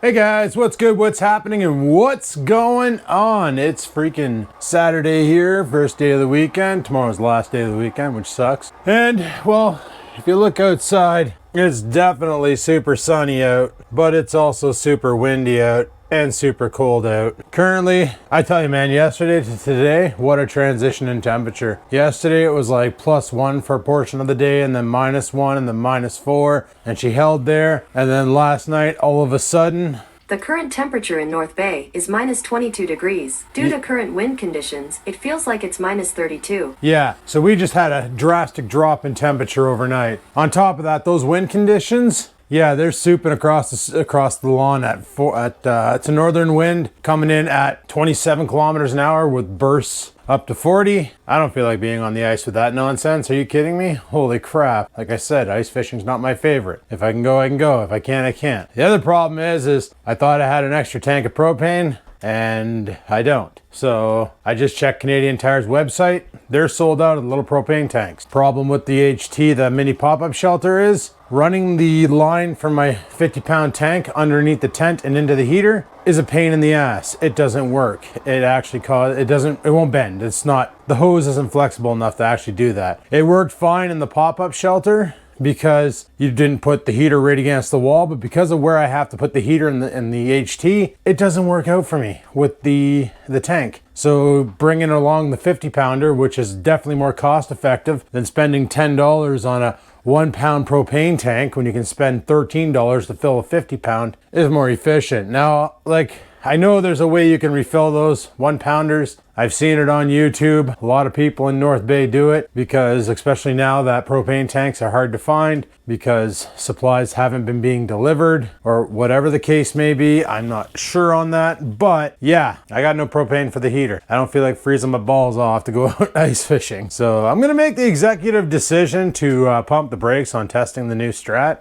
Hey guys, what's good, what's happening, and what's going on? It's freaking Saturday here, first day of the weekend. Tomorrow's the last day of the weekend, which sucks. And, well, if you look outside, it's definitely super sunny out, but it's also super windy out and super cold out. Currently, I tell you man, yesterday to today, what a transition in temperature. Yesterday it was like +1 for a portion of the day, and then -1, and then -4, and she held there. And then last night, all of a sudden, the current temperature in North Bay is -22 degrees. Due to current wind conditions, it feels like it's -32. Yeah, so we just had a drastic drop in temperature overnight. On top of that, those wind conditions, yeah, they're souping across the lawn it's a northern wind coming in at 27 kilometers an hour with bursts up to 40. I don't feel like being on the ice with that nonsense. Are you kidding me? Holy crap. Like I said, ice fishing's not my favorite. If I can go, I can go. If I can't, I can't. The other problem is I thought I had an extra tank of propane, and I don't. So I just checked Canadian Tire's website. They're sold out of the little propane tanks. Problem with the HT, the mini pop-up shelter, is running the line from my 50-pound tank underneath the tent and into the heater is a pain in the ass. It doesn't work. It actually it won't bend. It's not, the hose isn't flexible enough to actually do that. It worked fine in the pop-up shelter because you didn't put the heater right against the wall, but because of where I have to put the heater in the HT, it doesn't work out for me with the tank. So bringing along the 50-pounder, which is definitely more cost effective than spending $10 on a 1-pound propane tank when you can spend $13 to fill a 50-pound, is more efficient. Now, like, I know there's a way you can refill those 1-pounders. I've seen it on YouTube. A lot of people in North Bay do it because, especially now that propane tanks are hard to find because supplies haven't been being delivered or whatever the case may be. I'm not sure on that, but yeah, I got no propane for the heater. I don't feel like freezing my balls off to go out ice fishing. So I'm gonna make the executive decision to pump the brakes on testing the new Strat.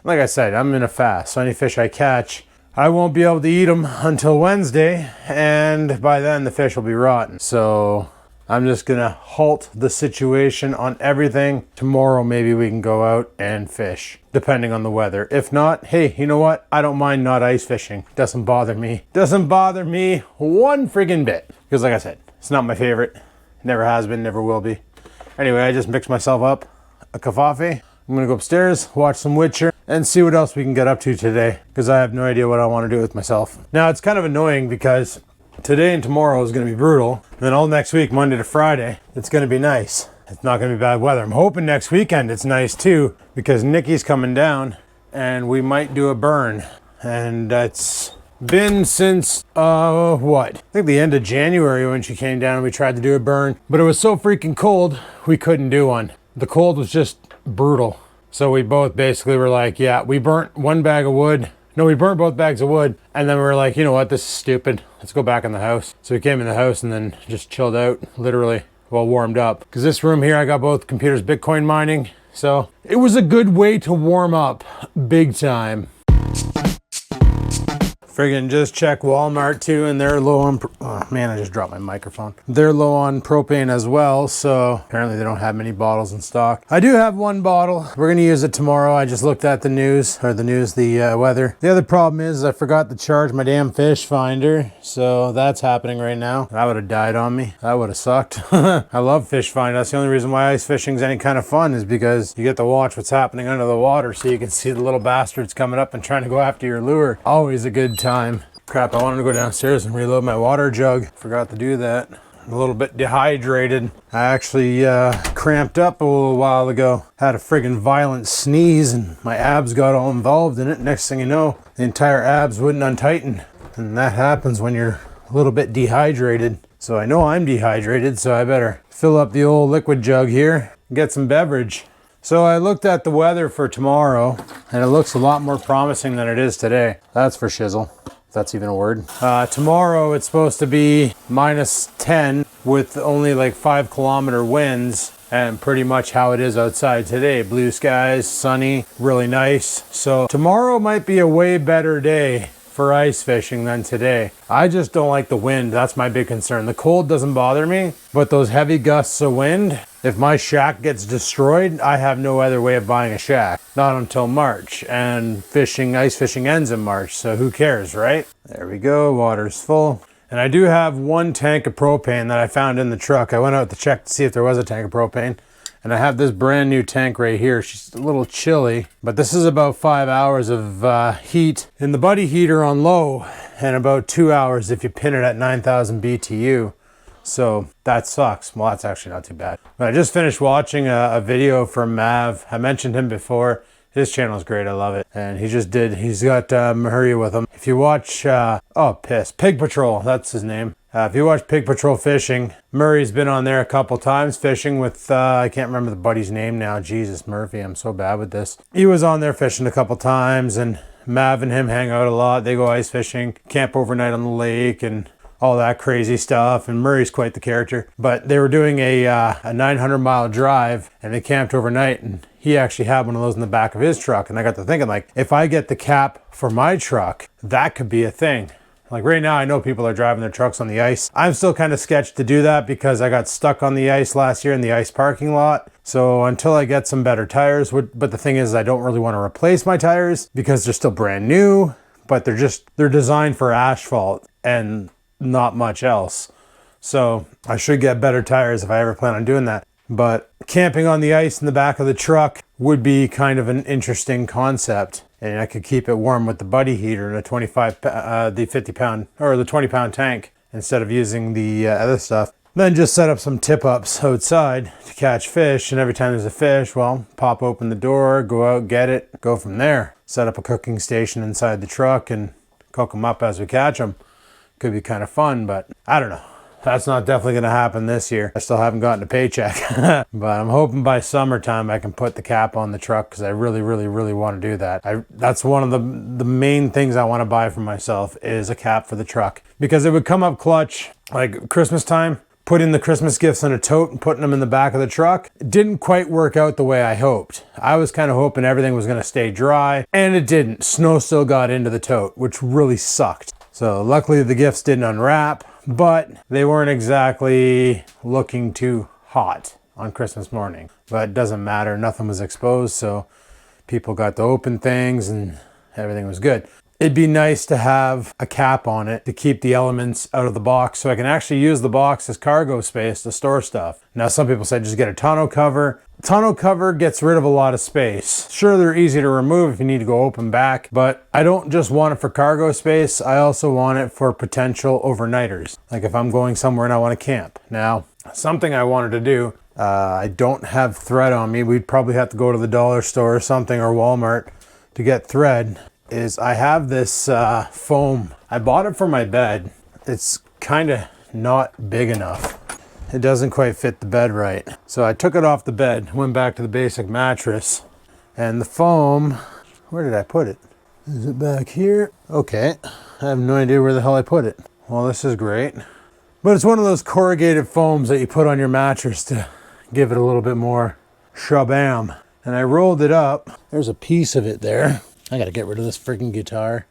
Like I said, I'm in a fast, so any fish I catch, I won't be able to eat them until Wednesday, and by then the fish will be rotten. So I'm just gonna halt the situation on everything. Tomorrow maybe we can go out and fish, depending on the weather. If not, hey, you know what? I don't mind not ice fishing. Doesn't bother me. Doesn't bother me one friggin' bit. Because like I said, it's not my favorite. Never has been, never will be. Anyway, I just mixed myself up a coffee. I'm gonna go upstairs, watch some Witcher, and see what else we can get up to today, because I have no idea what I want to do with myself. Now, it's kind of annoying because today and tomorrow is going to be brutal, and then all next week, Monday to Friday, it's going to be nice. It's not going to be bad weather. I'm hoping next weekend it's nice too, because Nikki's coming down, and we might do a burn. And it's been since, I think the end of January when she came down and we tried to do a burn, but it was so freaking cold, we couldn't do one. The cold was just brutal. So we both basically were like, yeah, we burnt one bag of wood. No, we burnt both bags of wood. And then we were like, you know what, this is stupid. Let's go back in the house. So we came in the house and then just chilled out, literally, well, warmed up. Because this room here, I got both computers Bitcoin mining. So it was a good way to warm up, big time. Friggin' just check Walmart too, and they're low on, oh man, I just dropped my microphone. They're low on propane as well, so apparently they don't have many bottles in stock. I do have one bottle. We're gonna use it tomorrow. I just looked at the news, the weather. The other problem is I forgot to charge my damn fish finder, so that's happening right now. That would have died on me. That would have sucked. I love fish finder. That's the only reason why ice fishing is any kind of fun, is because you get to watch what's happening under the water so you can see the little bastards coming up and trying to go after your lure. Always a good time. Crap, I wanted to go downstairs and reload my water jug. Forgot to do that. I'm a little bit dehydrated. I actually cramped up a little while ago. Had a friggin' violent sneeze and my abs got all involved in it. Next thing you know, the entire abs wouldn't untighten. And that happens when you're a little bit dehydrated. So I know I'm dehydrated, so I better fill up the old liquid jug here and get some beverage. So I looked at the weather for tomorrow, and it looks a lot more promising than it is today. That's for shizzle, if that's even a word. Tomorrow it's supposed to be -10 with only like 5-kilometer winds, and pretty much how it is outside today. Blue skies, sunny, really nice. So tomorrow might be a way better day for ice fishing than today. I just don't like the wind. That's my big concern. The cold doesn't bother me, but those heavy gusts of wind, if my shack gets destroyed, I have no other way of buying a shack. Not until March, and ice fishing ends in March, so who cares, right? There we go, water's full. And I do have one tank of propane that I found in the truck. I went out to check to see if there was a tank of propane. And I have this brand new tank right here. She's a little chilly, but this is about 5 hours of heat in the buddy heater on low, and about 2 hours if you pin it at 9,000 BTU. So that sucks. Well, that's actually not too bad. But I just finished watching a video from Mav. I mentioned him before. His channel is great. I love it. And he's got Murray with him. If you watch, Pig Patrol, that's his name. If you watch Pig Patrol Fishing, Murray's been on there a couple times fishing with, I can't remember the buddy's name now. Jesus, Murphy, I'm so bad with this. He was on there fishing a couple times, and Mav and him hang out a lot. They go ice fishing, camp overnight on the lake, and all that crazy stuff. And Murray's quite the character. But they were doing a 900-mile drive, and they camped overnight, and he actually had one of those in the back of his truck. And I got to thinking, like, if I get the cap for my truck, that could be a thing. Like right now, I know people are driving their trucks on the ice. I'm still kind of sketched to do that because I got stuck on the ice last year in the ice parking lot. So until I get some better tires, but the thing is, I don't really want to replace my tires because they're still brand new, but they're designed for asphalt and not much else. So I should get better tires if I ever plan on doing that. But camping on the ice in the back of the truck would be kind of an interesting concept. And I could keep it warm with the buddy heater and the 50 pound or the 20 pound tank instead of using the other stuff. Then just set up some tip ups outside to catch fish. And every time there's a fish, well, pop open the door, go out, get it, go from there. Set up a cooking station inside the truck and cook them up as we catch them. Could be kind of fun, but I don't know. That's not definitely going to happen this year. I still haven't gotten a paycheck, but I'm hoping by summertime I can put the cap on the truck because I really, really, really want to do that. That's one of the main things I want to buy for myself is a cap for the truck because it would come up clutch like Christmas time. Putting the Christmas gifts in a tote and putting them in the back of the truck. It didn't quite work out the way I hoped. I was kind of hoping everything was going to stay dry, and it didn't. Snow still got into the tote, which really sucked. So luckily the gifts didn't unwrap, but they weren't exactly looking too hot on Christmas morning. But it doesn't matter, nothing was exposed, so people got to open things and everything was good. It'd be nice to have a cap on it to keep the elements out of the box so I can actually use the box as cargo space to store stuff. Now some people say just get a tonneau cover. Tonneau cover gets rid of a lot of space. Sure, they're easy to remove if you need to go open back, but I don't just want it for cargo space. I also want it for potential overnighters. Like if I'm going somewhere and I want to camp. Now, something I wanted to do, I don't have thread on me. We'd probably have to go to the dollar store or something or Walmart to get thread. Is I have this foam. I bought it for my bed. It's kind of not big enough. It doesn't quite fit the bed right. So I took it off the bed, went back to the basic mattress, and the foam, where did I put it? Is it back here? Okay, I have no idea where the hell I put it. Well, this is great. But it's one of those corrugated foams that you put on your mattress to give it a little bit more shabam. And I rolled it up. There's a piece of it there. I gotta get rid of this freaking guitar.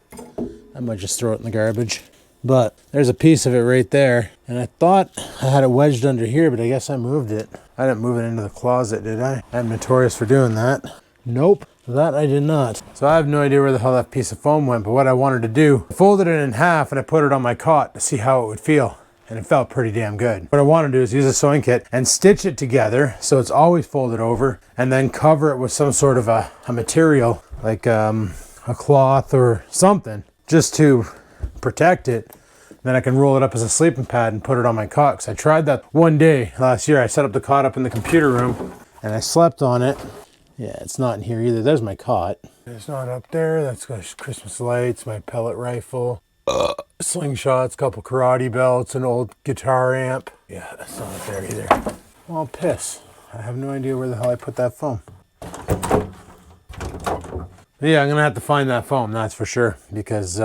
I might just throw it in the garbage. But there's a piece of it right there. And I thought I had it wedged under here, but I guess I moved it. I didn't move it into the closet, did I? I'm notorious for doing that. Nope, that I did not. So I have no idea where the hell that piece of foam went, but what I wanted to do, I folded it in half and I put it on my cot to see how it would feel. And it felt pretty damn good. What I want to do is use a sewing kit and stitch it together so it's always folded over, and then cover it with some sort of a material like a cloth or something just to protect it. Then I can roll it up as a sleeping pad and put it on my cot. 'Cause I tried that one day last year. I set up the cot up in the computer room and I slept on it. Yeah, it's not in here either. There's my cot. It's not up there. That's got Christmas lights, my pellet rifle. Slingshots, couple karate belts, an old guitar amp. Yeah, that's not up there either. Well, piss. I have no idea where the hell I put that foam. Yeah, I'm gonna have to find that foam, that's for sure, because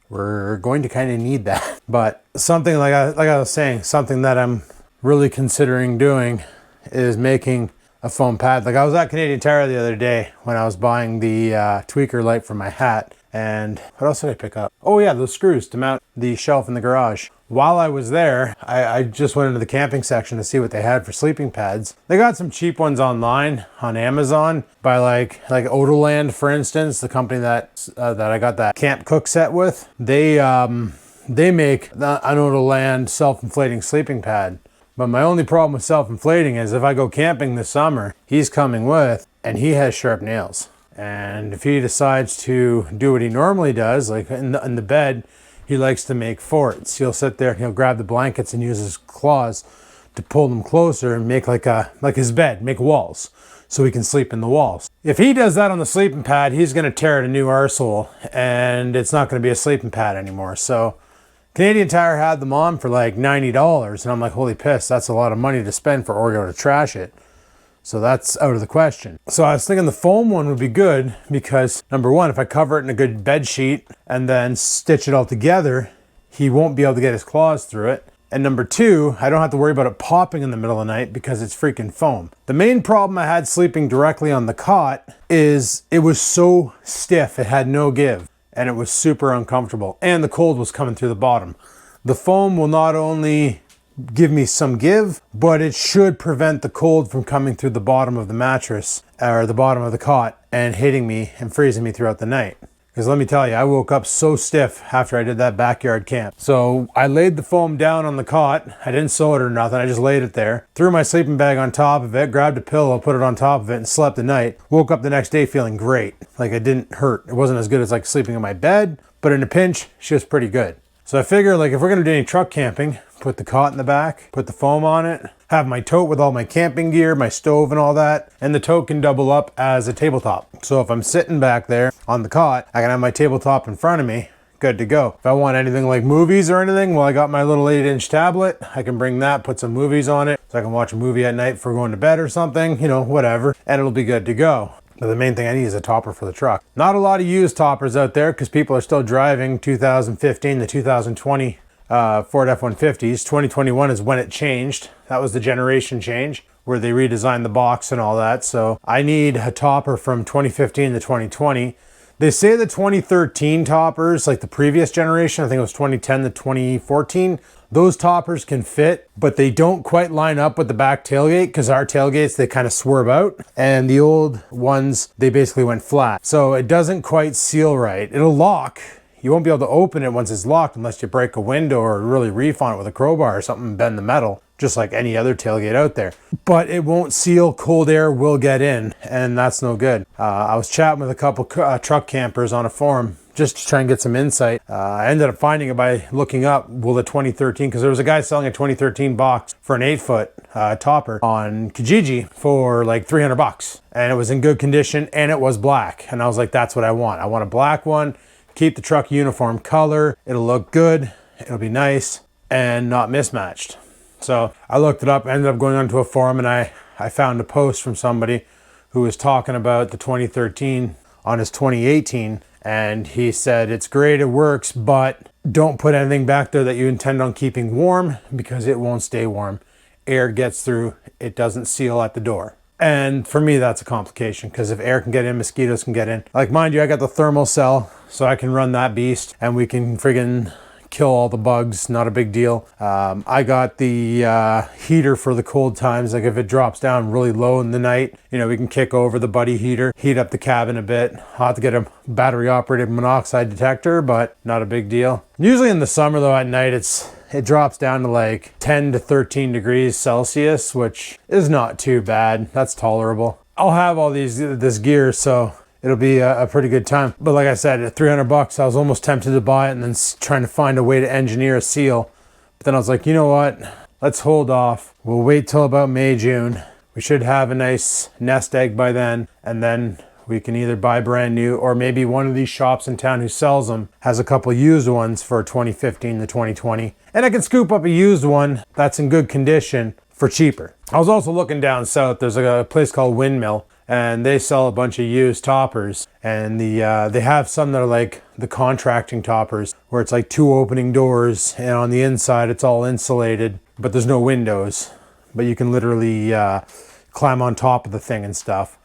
we're going to kind of need that. But something like I was saying, something that I'm really considering doing is making a foam pad. Like I was at Canadian Tire the other day when I was buying the tweaker light for my hat. And what else did I pick up? Oh yeah, those screws to mount the shelf in the garage. while I was there, I just went into the camping section to see what they had for sleeping pads. They got some cheap ones online on Amazon by like Odoland, for instance, the company that I got that Camp Cook set with. They make an Odoland self-inflating sleeping pad. But my only problem with self-inflating is if I go camping this summer, he's coming with, and he has sharp nails. And if he decides to do what he normally does, like in the bed, he likes to make forts. He'll sit there and he'll grab the blankets and use his claws to pull them closer and make like his bed, make walls, so he can sleep in the walls. If he does that on the sleeping pad, he's gonna tear it a new arsehole, and it's not gonna be a sleeping pad anymore. So Canadian Tire had them on for like $90, and I'm like, holy piss, that's a lot of money to spend for Oreo to trash it. So that's out of the question. So I was thinking the foam one would be good because, number one, if I cover it in a good bed sheet and then stitch it all together, he won't be able to get his claws through it. And number two, I don't have to worry about it popping in the middle of the night because it's freaking foam. The main problem I had sleeping directly on the cot is it was so stiff, it had no give, and it was super uncomfortable, and the cold was coming through the bottom. The foam will not only give me some give, but it should prevent the cold from coming through the bottom of the mattress or the bottom of the cot and hitting me and freezing me throughout the night. Because let me tell you, I woke up so stiff after I did that backyard camp. So I laid the foam down on the cot. I didn't sew it or nothing. I just laid it there, threw my sleeping bag on top of it, grabbed a pillow, put it on top of it, and slept the night. Woke up the next day feeling great. Like it didn't hurt. It wasn't as good as like sleeping in my bed, but in a pinch, she was pretty good. So I figure like if we're gonna do any truck camping, put the cot in the back, put the foam on it, have my tote with all my camping gear, my stove and all that, and the tote can double up as a tabletop. So if I'm sitting back there on the cot, I can have my tabletop in front of me, good to go. If I want anything like movies or anything, well, I got my little 8-inch tablet. I can bring that, put some movies on it, so I can watch a movie at night before going to bed or something, you know, whatever, and it'll be good to go. But the main thing I need is a topper for the truck. Not a lot of used toppers out there because people are still driving 2015 to 2020 Ford F-150s. 2021 is when it changed. That was the generation change where they redesigned the box and all that. So I need a topper from 2015 to 2020. They say the 2013 toppers, like the previous generation, I think it was 2010 to 2014, those toppers can fit, but they don't quite line up with the back tailgate because our tailgates, they kind of swerve out. And the old ones, they basically went flat. So it doesn't quite seal right. It'll lock. You won't be able to open it once it's locked unless you break a window or really reef on it with a crowbar or something and bend the metal, just like any other tailgate out there. But it won't seal, cold air will get in, and that's no good. I was chatting with a couple truck campers on a forum just to try and get some insight. I ended up finding it by looking up, will the 2013, because there was a guy selling a 2013 box for an 8-foot topper on Kijiji for like $300. And it was in good condition and it was black. And I was like, that's what I want. I want a black one. Keep the truck uniform color. It'll look good. It'll be nice and not mismatched. So I looked it up, ended up going onto a forum, and I found a post from somebody who was talking about the 2013 on his 2018. And he said, it's great, it works, but don't put anything back there that you intend on keeping warm because it won't stay warm. Air gets through, it doesn't seal at the door. And for me, that's a complication because if air can get in, mosquitoes can get in. Like, mind you, I got the thermal cell, so I can run that beast and we can friggin' kill all the bugs, not a big deal. I got the heater for the cold times. Like if it drops down really low in the night, you know, we can kick over the buddy heater, heat up the cabin a bit. I'll have to get a battery operated monoxide detector, but not a big deal. Usually in the summer though, at night, it drops down to like 10 to 13 degrees Celsius, which is not too bad. That's tolerable. I'll have all this gear, so it'll be a pretty good time. But like I said, at $300, I was almost tempted to buy it and then trying to find a way to engineer a seal. But then I was like, you know what? Let's hold off. We'll wait till about May, June. We should have a nice nest egg by then. And then we can either buy brand new or maybe one of these shops in town who sells them has a couple used ones for 2015 to 2020. And I can scoop up a used one that's in good condition for cheaper. I was also looking down south. There's a place called Windmill, and they sell a bunch of used toppers, and they have some that are like the contracting toppers where it's like 2 opening doors and on the inside it's all insulated, but there's no windows, but you can literally climb on top of the thing and stuff.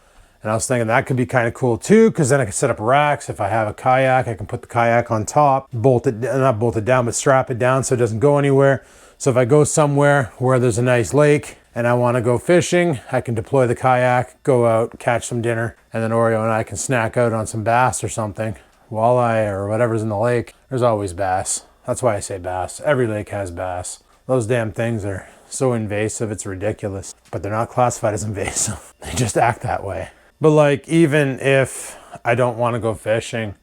And I was thinking that could be kind of cool too, because then I could set up racks. If I have a kayak, I can put the kayak on top, not bolt it down, but strap it down so it doesn't go anywhere. So if I go somewhere where there's a nice lake and I want to go fishing, I can deploy the kayak, go out, catch some dinner, and then Oreo and I can snack out on some bass or something. Walleye or whatever's in the lake. There's always bass. That's why I say bass. Every lake has bass. Those damn things are so invasive, it's ridiculous. But they're not classified as invasive. They just act that way. But like, even if I don't want to go fishing,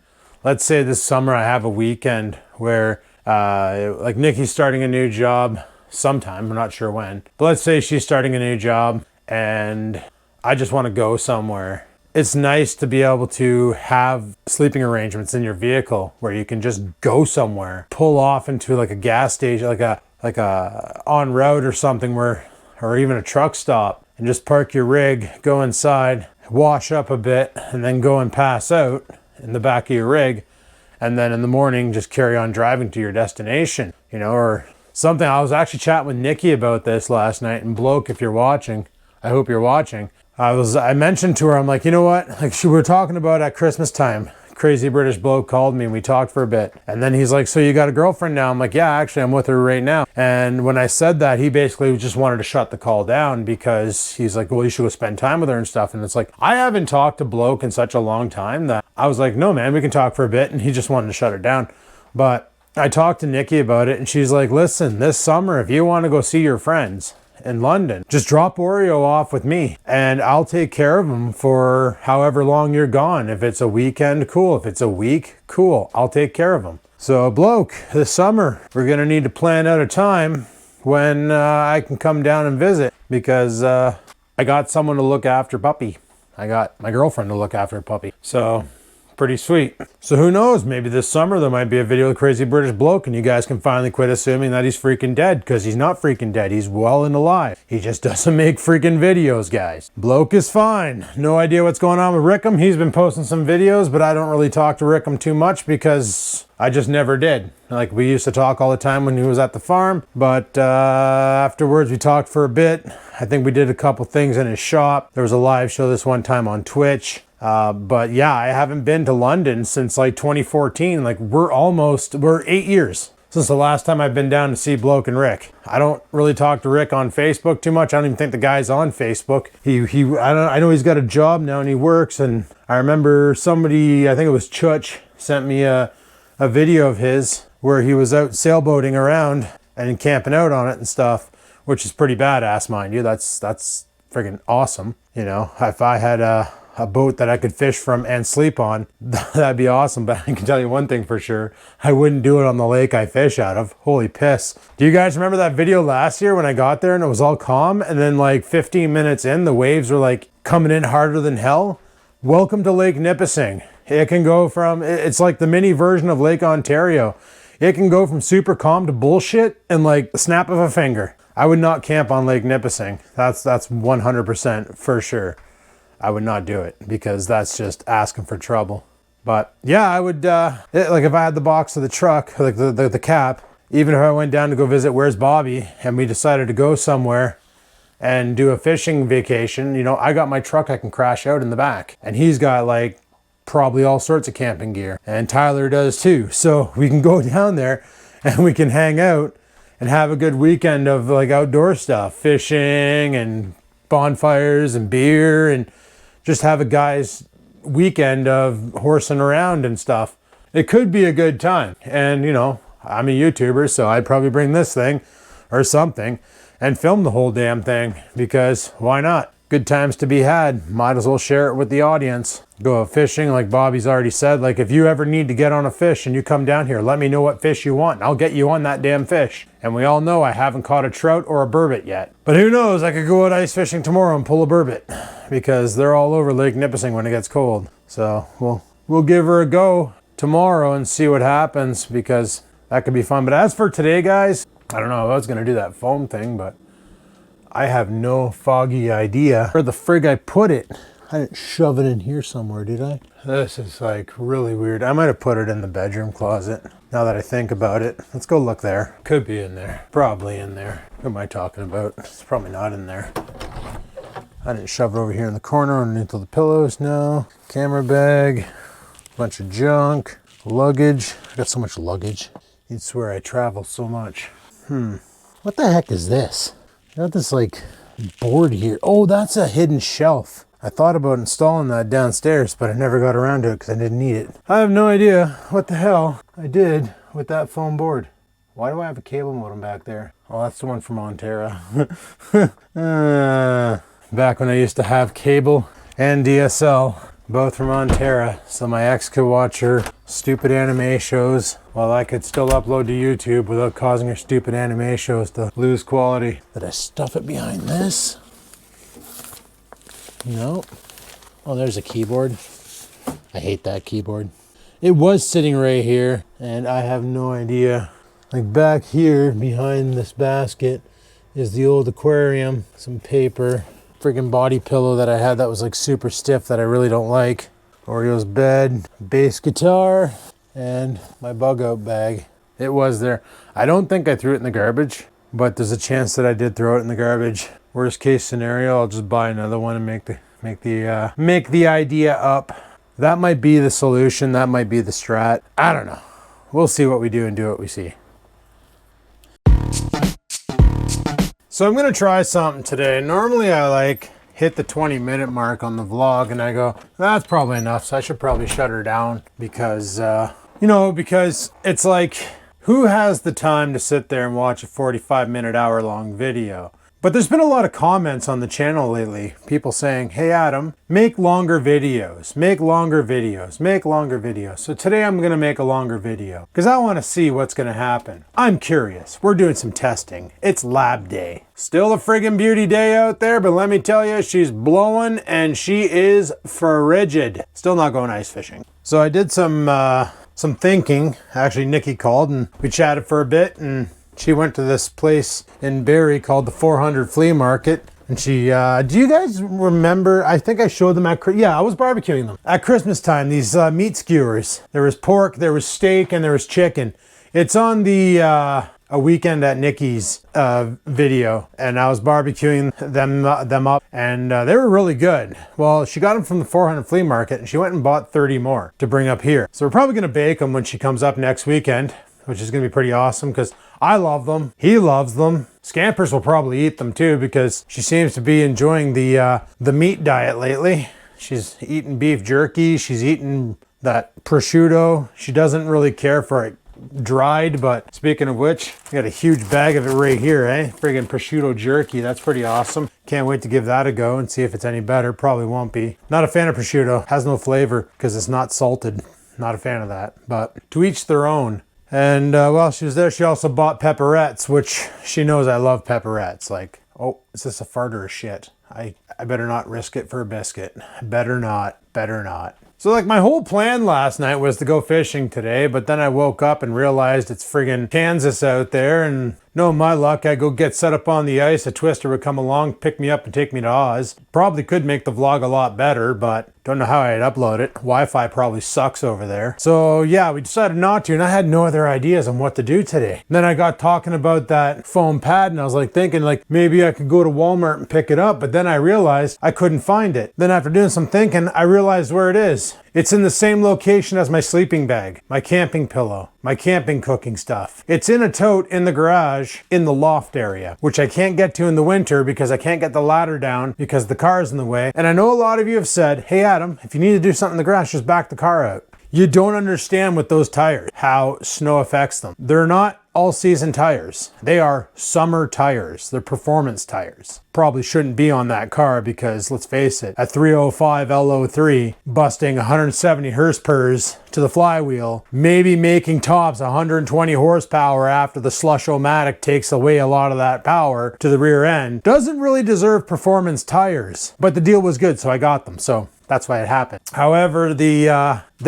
let's say this summer I have a weekend where like Nikki's starting a new job sometime, I'm not sure when, but let's say she's starting a new job and I just want to go somewhere. It's nice to be able to have sleeping arrangements in your vehicle where you can just go somewhere, pull off into like a gas station, like a on route or something, or even a truck stop, and just park your rig, go inside, wash up a bit, and then go and pass out in the back of your rig. And then in the morning, just carry on driving to your destination, you know, or something. I was actually chatting with Nikki about this last night, and Bloke, if you're watching, I hope you're watching. I mentioned to her, I'm like, you know what? Like, we were talking about at Christmas time. Crazy British Bloke called me and we talked for a bit. And then he's like, so you got a girlfriend now? I'm like, yeah, actually, I'm with her right now. And when I said that, he basically just wanted to shut the call down because he's like, well, you should go spend time with her and stuff. And it's like, I haven't talked to Bloke in such a long time that I was like, no, man, we can talk for a bit. And he just wanted to shut it down. But I talked to Nikki about it and she's like, listen, this summer, if you want to go see your friends in London, just drop Oreo off with me and I'll take care of him for however long you're gone. If it's a weekend, cool. If it's a week, cool. I'll take care of him. So Bloke, this summer, we're going to need to plan out a time when I can come down and visit because I got someone to look after puppy. I got my girlfriend to look after a puppy. So pretty sweet. So who knows, maybe this summer there might be a video of Crazy British Bloke and you guys can finally quit assuming that he's freaking dead, because he's not freaking dead. He's well and alive. He just doesn't make freaking videos, guys. Bloke is fine. No idea what's going on with Rickham. He's been posting some videos, but I don't really talk to Rickham too much because I just never did. Like, we used to talk all the time when he was at the farm, but afterwards we talked for a bit. I think we did a couple things in his shop. There was a live show this one time on Twitch. But yeah, I haven't been to London since like 2014. Like, we're 8 years since the last time I've been down to see Bloke and Rick. I don't really talk to Rick on Facebook too much. I don't even think the guy's on Facebook. I know he's got a job now and he works. And I remember somebody, I think it was Chutch, sent me a video of his where he was out sailboating around and camping out on it and stuff, which is pretty badass, mind you. That's friggin' awesome. You know, if I had a boat that I could fish from and sleep on, that'd be awesome. But I can tell you one thing for sure, I wouldn't do it on the lake I fish out of. Holy piss. Do you guys remember that video last year when I got there and it was all calm, and then like 15 minutes in, the waves were like coming in harder than hell? Welcome to Lake Nipissing. It can go from, it's like the mini version of Lake Ontario. It can go from super calm to bullshit in like the snap of a finger. I would not camp on Lake Nipissing. That's 100% for sure. I would not do it because that's just asking for trouble. But yeah, I would, like if I had the box of the truck, like the cap, even if I went down to go visit Where's Bobby and we decided to go somewhere and do a fishing vacation, you know, I got my truck I can crash out in the back. And he's got like probably all sorts of camping gear. And Tyler does too. So we can go down there and we can hang out and have a good weekend of like outdoor stuff, fishing and bonfires and beer, and just have a guy's weekend of horsing around and stuff. It could be a good time. And you know, I'm a YouTuber, so I'd probably bring this thing or something and film the whole damn thing, because why not? Good times to be had. Might as well share it with the audience. Go out fishing, like Bobby's already said. Like, if you ever need to get on a fish and you come down here, let me know what fish you want and I'll get you on that damn fish. And we all know I haven't caught a trout or a burbot yet. But who knows, I could go out ice fishing tomorrow and pull a burbot, because they're all over Lake Nipissing when it gets cold. So we'll give her a go tomorrow and see what happens, because that could be fun. But as for today, guys, I don't know if I was gonna do that foam thing, but I have no foggy idea where the frig I put it. I didn't shove it in here somewhere, did I? This is like really weird. I might have put it in the bedroom closet, now that I think about it. Let's go look there. Could be in there. Probably in there. What am I talking about? It's probably not in there. I didn't shove it over here in the corner underneath all the pillows. No. Camera bag, bunch of junk, luggage. I got so much luggage. You'd swear I travel so much. What the heck is this? I got this like board here. Oh, that's a hidden shelf. I thought about installing that downstairs, but I never got around to it because I didn't need it. I have no idea what the hell I did with that foam board. Why do I have a cable modem back there? Oh, that's the one from Montera. Back when I used to have cable and DSL, both from Montera, so my ex could watch her stupid anime shows while I could still upload to YouTube without causing her stupid anime shows to lose quality. Did I stuff it behind this? No. Oh, there's a keyboard. I hate that keyboard. It was sitting right here, and I have no idea. Like back here behind this basket is the old aquarium, some paper, friggin' body pillow that I had that was like super stiff that I really don't like. Oreo's bed, bass guitar, and my bug out bag. It was there. I don't think I threw it in the garbage, but there's a chance that I did throw it in the garbage. Worst case scenario, I'll just buy another one and make the idea up. That might be the solution. That might be the strat. I don't know. We'll see what we do and do what we see. So I'm gonna try something today. Normally I like hit the 20-minute mark on the vlog and I go, that's probably enough, so I should probably shut her down because because it's like, who has the time to sit there and watch a 45-minute, hour-long video? But there's been a lot of comments on the channel lately. People saying, hey Adam, make longer videos, make longer videos, make longer videos. So today I'm gonna make a longer video because I wanna see what's gonna happen. I'm curious, we're doing some testing. It's lab day. Still a friggin' beauty day out there, but let me tell you, she's blowing and she is frigid. Still not going ice fishing. So I did some thinking. Actually, Nikki called and we chatted for a bit, and she went to this place in Barrie called the 400 Flea Market. And she, do you guys remember, I think I showed them at, I was barbecuing them. At Christmas time, these meat skewers. There was pork, there was steak, and there was chicken. It's on the A Weekend at Nikki's video. And I was barbecuing them up, and they were really good. Well, she got them from the 400 Flea Market, and she went and bought 30 more to bring up here. So we're probably gonna bake them when she comes up next weekend, which is gonna be pretty awesome because I love them. He loves them. Scampers will probably eat them too because she seems to be enjoying the meat diet lately. She's eating beef jerky. She's eating that prosciutto. She doesn't really care for it dried, but speaking of which, I got a huge bag of it right here, eh? Friggin' prosciutto jerky. That's pretty awesome. Can't wait to give that a go and see if it's any better. Probably won't be. Not a fan of prosciutto. Has no flavor because it's not salted. Not a fan of that, but to each their own. And while she was there, she also bought pepperettes, which she knows I love pepperettes. Like, oh, is this a fart or a shit? I better not risk it for a biscuit. Better not. So like my whole plan last night was to go fishing today, but then I woke up and realized it's friggin' Kansas out there, and no, my luck, I go get set up on the ice, a twister would come along, pick me up and take me to Oz. Probably could make the vlog a lot better, but don't know how I'd upload it. Wi-Fi probably sucks over there. So yeah, we decided not to, and I had no other ideas on what to do today. And then I got talking about that foam pad, and I was like thinking like maybe I could go to Walmart and pick it up, but then I realized I couldn't find it. Then after doing some thinking, I realized where it is. It's in the same location as my sleeping bag, my camping pillow, my camping cooking stuff. It's in a tote in the garage in the loft area, which I can't get to in the winter because I can't get the ladder down because the car's in the way. And I know a lot of you have said, hey Adam, if you need to do something in the garage, just back the car out. You don't understand with those tires, how snow affects them. They're not all-season tires. They are summer tires. They're performance tires. Probably shouldn't be on that car because, let's face it, a 305 LO3 busting 170 horsepower to the flywheel, maybe making tops 120 horsepower after the slush-o-matic takes away a lot of that power to the rear end, doesn't really deserve performance tires. But the deal was good, so I got them. So that's why it happened. However, they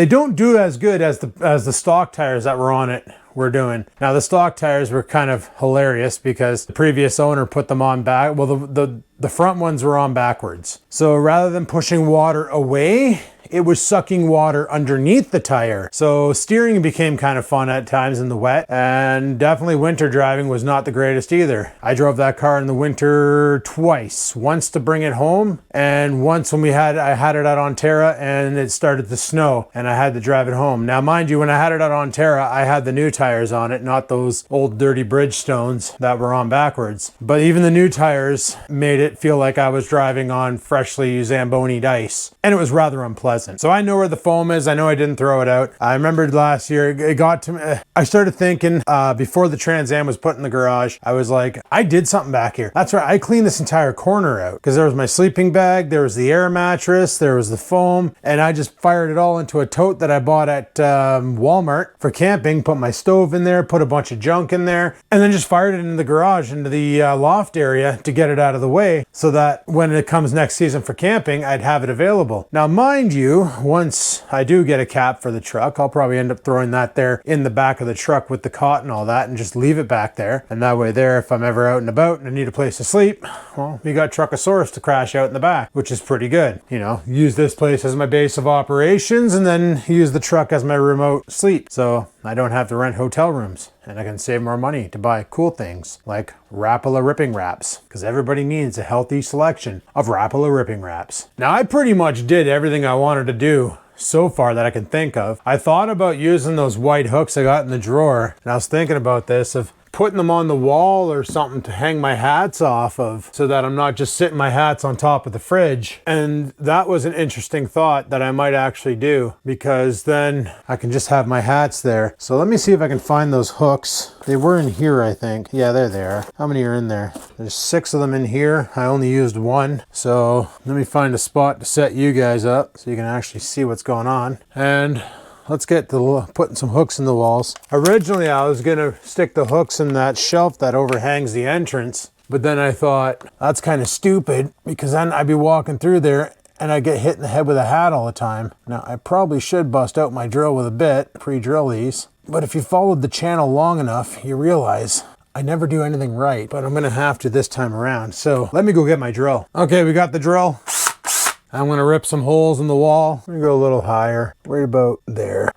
don't do as good as the stock tires that were on it were doing. Now the stock tires were kind of hilarious because the previous owner put them on back. Well, the the front ones were on backwards. So rather than pushing water away, it was sucking water underneath the tire. So steering became kind of fun at times in the wet, and definitely winter driving was not the greatest either. I drove that car in the winter twice, once to bring it home, and once when I had it at Onterra and it started to snow and I had to drive it home. Now mind you, when I had it at Onterra, I had the new tires on it, not those old dirty Bridgestones that were on backwards. But even the new tires made it feel like I was driving on freshly Zamboni'd ice, and it was rather unpleasant. So I know where the foam is. I know I didn't throw it out. I remembered last year, it got to me. I started thinking before the Trans Am was put in the garage, I was like, I did something back here. That's right. I cleaned this entire corner out because there was my sleeping bag, there was the air mattress, there was the foam, and I just fired it all into a tote that I bought at Walmart for camping, put my stove in there, put a bunch of junk in there, and then just fired it into the garage, into the loft area to get it out of the way so that when it comes next season for camping, I'd have it available. Now, mind you, once I do get a cap for the truck, I'll probably end up throwing that there in the back of the truck with the cot and all that and just leave it back there. And that way there, if I'm ever out and about and I need a place to sleep, well, we got Truckosaurus to crash out in the back, which is pretty good. You know, use this place as my base of operations and then use the truck as my remote sleep. So I don't have to rent hotel rooms and I can save more money to buy cool things like Rapala ripping wraps, because everybody needs a healthy selection of Rapala ripping wraps. Now I pretty much did everything I wanted to do so far that I can think of. I thought about using those white hooks I got in the drawer, and I was thinking about this of putting them on the wall or something to hang my hats off of so that I'm not just sitting my hats on top of the fridge. And that was an interesting thought that I might actually do, because then I can just have my hats there. So let me see if I can find those hooks. They were in here, I think. Yeah, there they are. How many are in there? There's 6 of them in here. I only used 1. So let me find a spot to set you guys up so you can actually see what's going on. And let's get to putting some hooks in the walls. Originally, I was gonna stick the hooks in that shelf that overhangs the entrance, but then I thought, that's kind of stupid because then I'd be walking through there and I get hit in the head with a hat all the time. Now, I probably should bust out my drill with a bit, pre-drill these, but if you followed the channel long enough, you realize I never do anything right, but I'm gonna have to this time around. So let me go get my drill. Okay, we got the drill. I'm gonna rip some holes in the wall. I'm gonna go a little higher, right about there.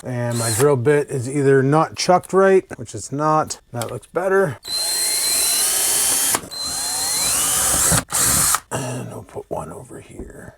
And my drill bit is either not chucked right, which it's not. That looks better. And we'll put one over here.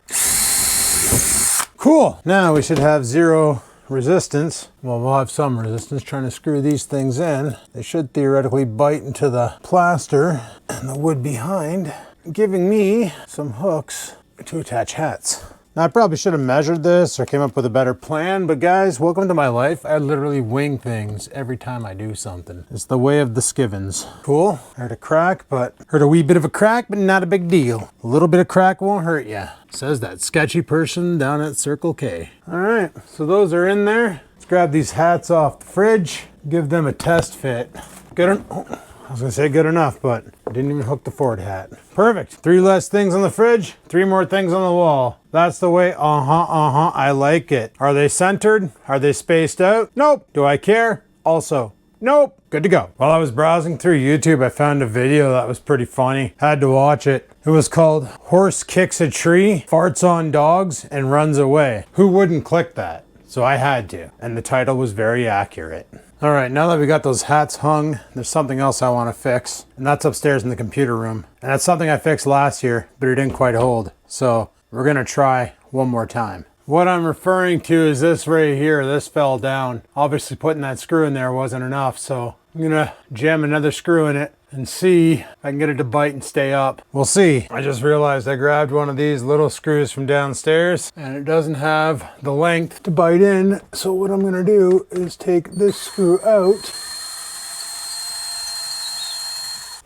Cool, now we should have 0 resistance. Well, we'll have some resistance trying to screw these things in. They should theoretically bite into the plaster and the wood behind, giving me some hooks to attach hats. Now I probably should have measured this or came up with a better plan, but guys, welcome to my life. I literally wing things every time I do something. It's the way of the Skivinz. Cool, heard a wee bit of a crack, but not a big deal. A little bit of crack won't hurt ya, says that sketchy person down at Circle K. All right, so those are in there. Let's grab these hats off the fridge, give them a test fit. I was gonna say good enough, but I didn't even hook the Ford hat. Perfect. 3 less things on the fridge, 3 more things on the wall. That's the way, I like it. Are they centered? Are they spaced out? Nope. Do I care? Also, nope. Good to go. While I was browsing through YouTube, I found a video that was pretty funny. Had to watch it. It was called Horse Kicks a Tree, Farts on Dogs, and Runs Away. Who wouldn't click that? So I had to, and the title was very accurate. All right, now that we got those hats hung, there's something else I want to fix, and that's upstairs in the computer room. And that's something I fixed last year, but it didn't quite hold. So we're gonna try one more time. What I'm referring to is this right here. This fell down. Obviously putting that screw in there wasn't enough, so I'm gonna jam another screw in it and see if I can get it to bite and stay up. We'll see. I just realized I grabbed one of these little screws from downstairs and it doesn't have the length to bite in. So what I'm gonna do is take this screw out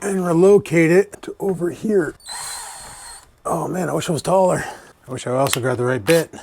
and relocate it to over here. Oh man, I wish I was taller. I wish I also grabbed the right bit.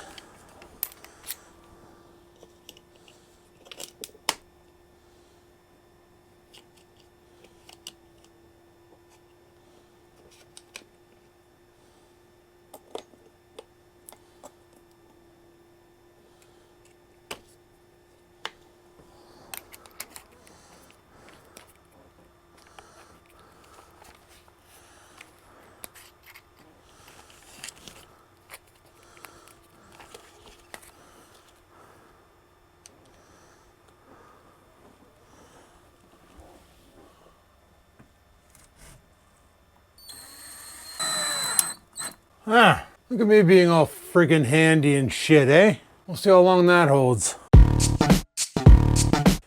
Look at me being all freaking handy and shit, eh? We'll see how long that holds.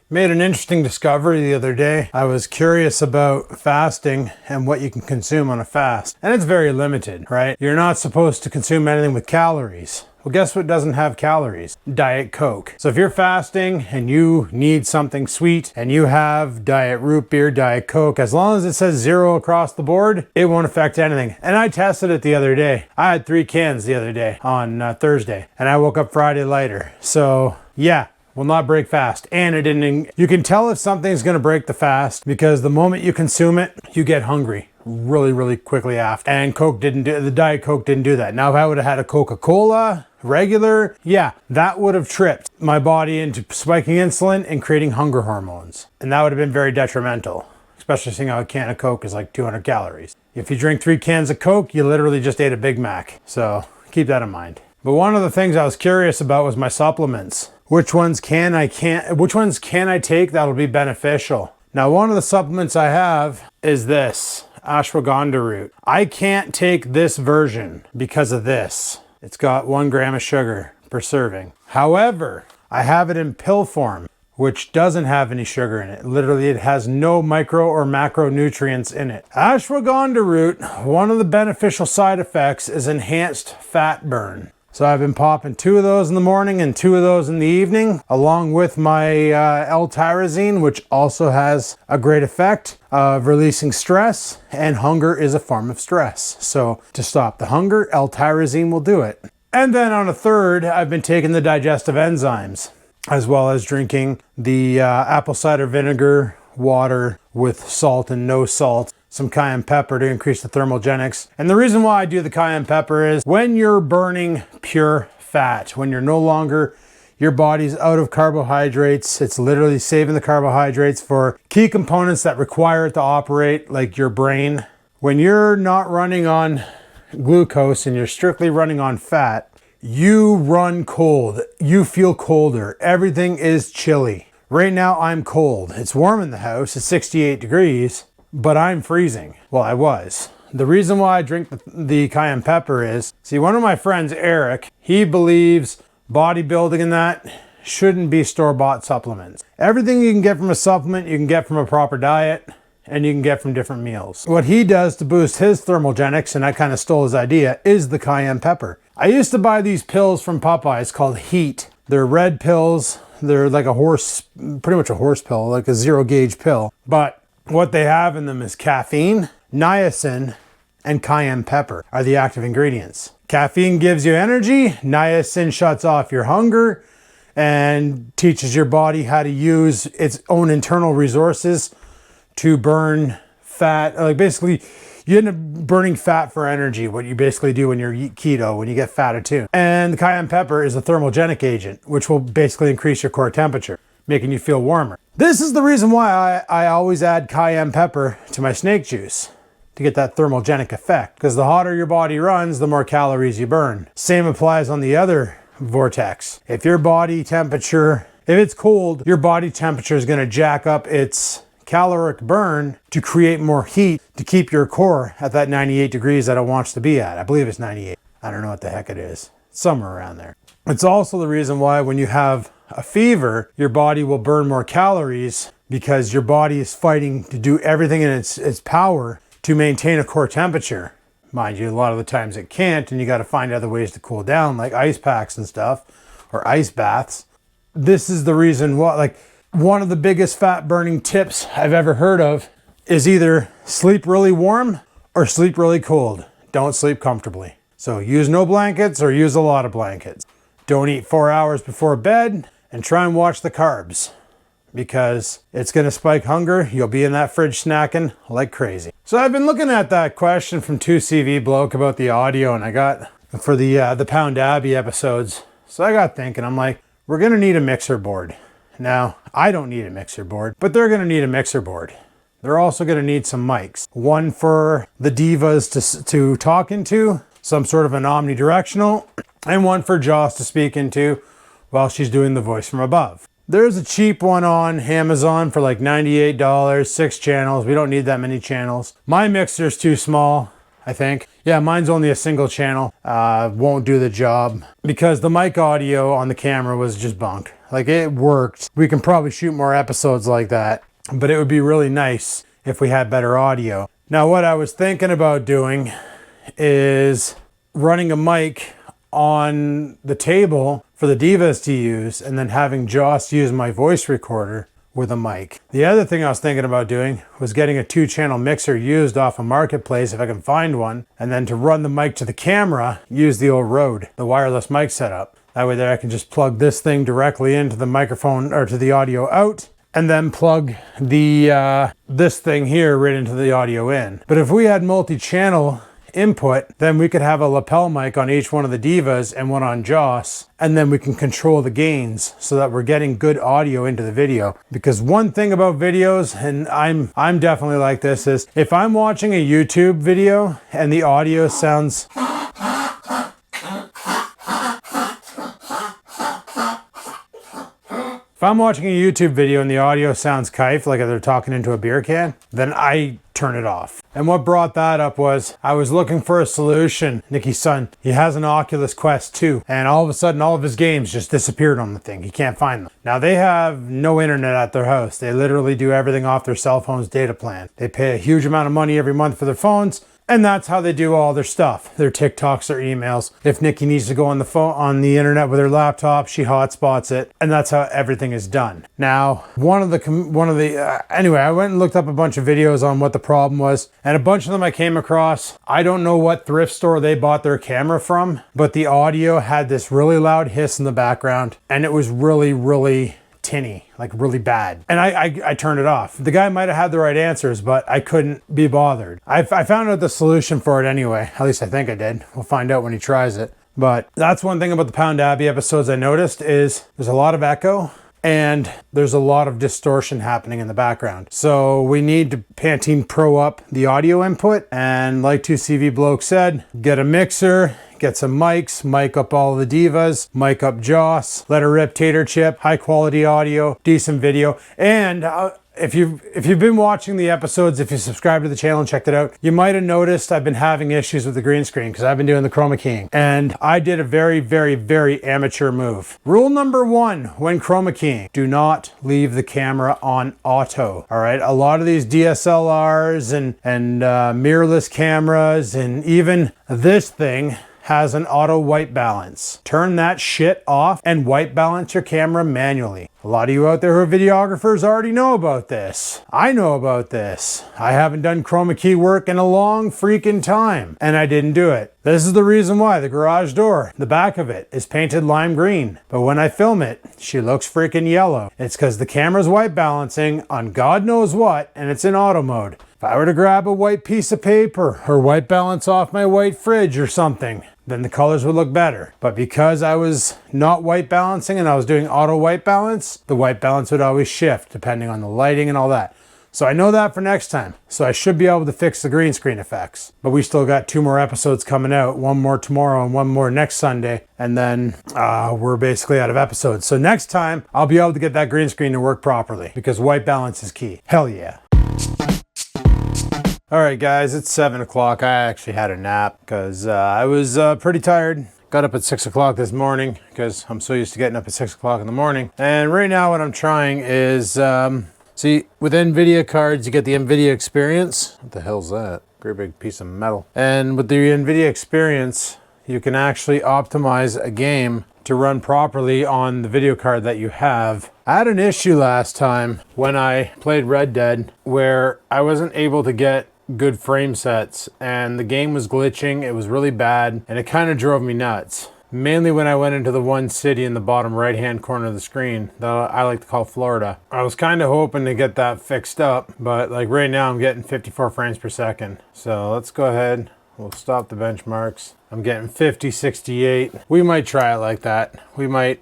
Made an interesting discovery the other day. I was curious about fasting and what you can consume on a fast. And it's very limited, right? You're not supposed to consume anything with calories. Well, guess what doesn't have calories? Diet Coke. So if you're fasting and you need something sweet and you have Diet Root Beer, Diet Coke, as long as it says 0 across the board, it won't affect anything. And I tested it the other day. I had 3 cans the other day on Thursday, and I woke up Friday lighter. So yeah. Will not break fast. And it didn't. You can tell if something's going to break the fast because the moment you consume it, you get hungry really quickly after. And the Diet Coke didn't do that. Now if I would have had a Coca-Cola regular, yeah, that would have tripped my body into spiking insulin and creating hunger hormones. And that would have been very detrimental, especially seeing how a can of Coke is like 200 calories. If you drink 3 cans of Coke, you literally just ate a Big Mac. So keep that in mind. But one of the things I was curious about was my supplements. Which ones can I take that'll be beneficial? Now, one of the supplements I have is this, ashwagandha root. I can't take this version because of this. It's got 1 gram of sugar per serving. However, I have it in pill form, which doesn't have any sugar in it. Literally, it has no micro or macronutrients in it. Ashwagandha root, one of the beneficial side effects is enhanced fat burn. So I've been popping 2 of those in the morning and 2 of those in the evening, along with my L-tyrosine, which also has a great effect of releasing stress, and hunger is a form of stress. So to stop the hunger, L-tyrosine will do it. And then on a third, I've been taking the digestive enzymes, as well as drinking the apple cider vinegar water with salt and no salt, some cayenne pepper to increase the thermogenics. And the reason why I do the cayenne pepper is when you're burning pure fat, when you're no longer, your body's out of carbohydrates, it's literally saving the carbohydrates for key components that require it to operate, like your brain. When you're not running on glucose and you're strictly running on fat, you run cold, you feel colder, everything is chilly. Right now I'm cold. It's warm in the house, it's 68 degrees. But I'm freezing. Well, I was. The reason why I drink the cayenne pepper is, see, one of my friends, Eric, he believes bodybuilding and that shouldn't be store-bought supplements. Everything you can get from a supplement, you can get from a proper diet, and you can get from different meals. What he does to boost his thermogenics, and I kind of stole his idea, is the cayenne pepper. I used to buy these pills from Popeyes called Heat. They're red pills. They're like pretty much a horse pill, like a 0 gauge pill. But what they have in them is caffeine, niacin, and cayenne pepper are the active ingredients. Caffeine gives you energy, niacin shuts off your hunger, and teaches your body how to use its own internal resources to burn fat. Like basically, you end up burning fat for energy, what you basically do when you eat keto, when you get fat attuned. And the cayenne pepper is a thermogenic agent, which will basically increase your core temperature, making you feel warmer. This is the reason why I always add cayenne pepper to my snake juice, to get that thermogenic effect. Because the hotter your body runs, the more calories you burn. Same applies on the other vortex. If your body temperature, if it's cold, your body temperature is going to jack up its caloric burn to create more heat to keep your core at that 98 degrees that it wants to be at. I believe it's 98. I don't know what the heck it is. Somewhere around there. It's also the reason why when you have a fever, your body will burn more calories because your body is fighting to do everything in its power to maintain a core temperature. Mind you, a lot of the times it can't, and you got to find other ways to cool down, like ice packs and stuff, or ice baths. This is the reason why, like, one of the biggest fat burning tips I've ever heard of is either sleep really warm or sleep really cold. Don't sleep comfortably. So use no blankets or use a lot of blankets. Don't eat 4 hours before bed, and try and watch the carbs because it's going to spike hunger. You'll be in that fridge snacking like crazy. So I've been looking at that question from 2CV Bloke about the audio, and I got for the Pound Abbey episodes. So I got thinking, I'm like, we're going to need a mixer board. Now, I don't need a mixer board, but they're going to need a mixer board. They're also going to need some mics. One for the divas to talk into, some sort of an omnidirectional, and one for Joss to speak into while she's doing the voice from above. There's a cheap one on Amazon for like $98, 6 channels. We don't need that many channels. My mixer's too small, I think. Yeah, mine's only a single channel. Won't do the job because the mic audio on the camera was just bunk. Like, it worked. We can probably shoot more episodes like that, but it would be really nice if we had better audio. Now, what I was thinking about doing is running a mic on the table for the divas to use and then having Joss use my voice recorder with a mic. The other thing I was thinking about doing was getting a 2-channel mixer used off a marketplace if I can find one, and then to run the mic to the camera, use the old Rode, the wireless mic setup. That way there I can just plug this thing directly into the microphone or to the audio out, and then plug the this thing here right into the audio in. But if we had multi-channel input, then we could have a lapel mic on each one of the divas and one on Joss, and then we can control the gains so that we're getting good audio into the video. Because one thing about videos, and I'm definitely like this, is if I'm watching a YouTube video and the audio sounds if I'm watching a YouTube video and the audio sounds kife, like they're talking into a beer can, then I turn it off. And what brought that up was I was looking for a solution. Nikki's son, he has an Oculus Quest 2, and all of a sudden all of his games just disappeared on the thing. He can't find them. Now, they have no internet at their house. They literally do everything off their cell phone's data plan. They pay a huge amount of money every month for their phones, and that's how they do all their stuff. Their TikToks, their emails. If Nikki needs to go on the phone, on the internet with her laptop, she hotspots it, and that's how everything is done. Now, anyway, I went and looked up a bunch of videos on what the problem was, and a bunch of them I came across. I don't know what thrift store they bought their camera from, but the audio had this really loud hiss in the background, and it was really, really tinny, like really bad. And I turned it off. The guy might have had the right answers, but I couldn't be bothered. I found out the solution for it anyway. At least I think I did. We'll find out when he tries it. But that's one thing about the Pound Abbey episodes I noticed is there's a lot of echo and there's a lot of distortion happening in the background. So we need to Pantene Pro up the audio input, and like 2CV Bloke said, get a mixer, get some mics, mic up all the divas, mic up Joss, let her rip Tater Chip, high quality audio, decent video. And if you've been watching the episodes, if you subscribe to the channel and checked it out, you might have noticed I've been having issues with the green screen because I've been doing the chroma keying. And I did a very, very, very amateur move. Rule number 1 when chroma keying, do not leave the camera on auto. All right, a lot of these DSLRs and mirrorless cameras, and even this thing has an auto white balance. Turn that shit off and white balance your camera manually. A lot of you out there who are videographers already know about this. I know about this. I haven't done chroma key work in a long freaking time, and I didn't do it. This is the reason why the garage door, the back of it, is painted lime green. But when I film it, she looks freaking yellow. It's because the camera's white balancing on God knows what, and it's in auto mode. If I were to grab a white piece of paper or white balance off my white fridge or something, then the colors would look better. But because I was not white balancing and I was doing auto white balance, the white balance would always shift depending on the lighting and all that. So I know that for next time. So I should be able to fix the green screen effects. But we still got 2 more episodes coming out, 1 more tomorrow and 1 more next Sunday. And then we're basically out of episodes. So next time I'll be able to get that green screen to work properly because white balance is key. Hell yeah. All right, guys, it's 7 o'clock. I actually had a nap because I was pretty tired. Got up at 6 o'clock this morning because I'm so used to getting up at 6 o'clock in the morning. And right now what I'm trying is, see, with NVIDIA cards, you get the NVIDIA Experience. What the hell's that? Great big piece of metal. And with the NVIDIA Experience, you can actually optimize a game to run properly on the video card that you have. I had an issue last time when I played Red Dead where I wasn't able to get good frame sets and the game was glitching. It was really bad and it kind of drove me nuts. Mainly when I went into the one city in the bottom right hand corner of the screen that I like to call Florida. I was kind of hoping to get that fixed up, but like right now I'm getting 54 frames per second. So let's go ahead. We'll stop the benchmarks. I'm getting 50, 68. We might try it like that. We might